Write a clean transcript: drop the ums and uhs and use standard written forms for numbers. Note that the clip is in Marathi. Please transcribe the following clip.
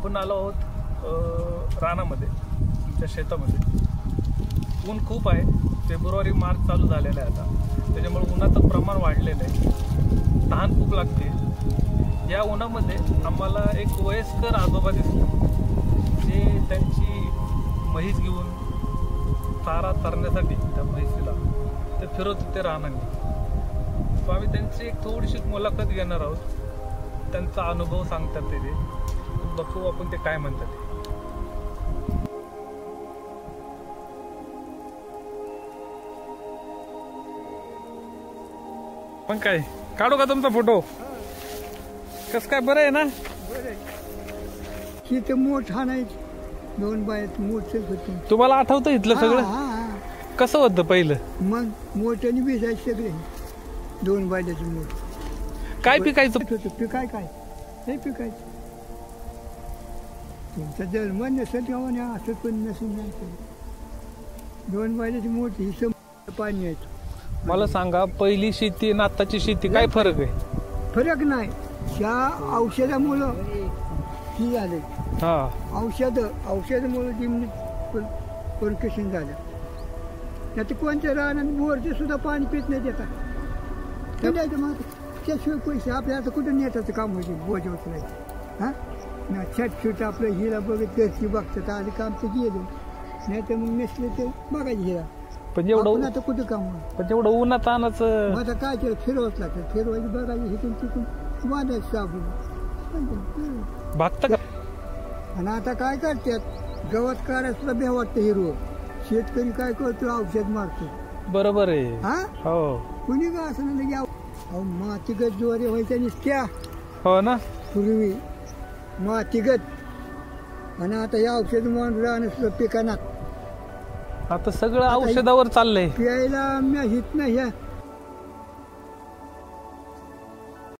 आपण आलो आहोत रानामध्ये, आमच्या शेतामध्ये. ऊन खूप आहे, फेब्रुवारी मार्च चालू झालेला आहे आता, त्याच्यामुळे उन्हाचं प्रमाण वाढलेलं आहे, तहान खूप लागते. या उन्हामध्ये आम्हाला एक वयस्कर आजोबा दिसले, जे त्यांची म्हैस घेऊन चारा चरण्यासाठी त्या म्हैसीला ते फिरत होते रानाने. तो आम्ही त्यांची एक थोडीशी मुलाखत घेणार आहोत, त्यांचा अनुभव सांगतात ते बघू आपण ते काय म्हणतात. पण काय काढू का तुमचा फोटो? कस काय बरं आहे ना? तिथे मोठा नाही, दोन बायात मोठच होते. तुम्हाला आठवतं इथलं सगळं कसं होतं पहिलं? मग मोठ्याने भिजायचे सगळे, दोन बायल्याचे मोठ. काय पिकायचं होतं? पिकाय काय हे पिकायचं. तुमचा जन्म नसेल तेव्हा असं पण नसेल नाही. दोन बायल्याची मोठी ही पाणी यायचं. मला सांगा, पहिली शेती आणि आत्ताची शेती काय फरक आहे? फरक नाही, ह्या औषधामुळं ही झाले. औषधामुळे जमिनीत परकेशन झालं. नाही तर कोणत्या राहणार बोरचे सुद्धा पाणी पित नाही देतात. द्यायचं मग त्याशिवाय पैसे आपल्या आता कुठं नेटाचं काम होते, बोज उचलायचं. हां ना छट आपलं हिरा बघत घरची बघतात, आधी काम तर गेलं, नाही तर मग नसले ते बघायचं हिरा. पण एवढं आता कुठं काम, पण एवढं उन्हात आणायचं. आता काय केलं, फिरवत लागतं, फिरवायची बघायची, हिथून तिथून बांधायचं साबून भागतं का? आणि आता काय करतात, गवत काढायला सुद्धा भ्या वाटतं हिरवं. शेतकरी काय करतो, औषध मारतो. बरोबर आहे. हा हो, कुणी का असं नाही की मातीगत ज्वारी व्हायच्या निसत्या. हो ना, पूर्वी मातीगत. आणि आता या औषध मारून राहणं सुद्धा पिकानात. आता सगळं औषधावर चाललंय. प्यायला हित नाही, ह्या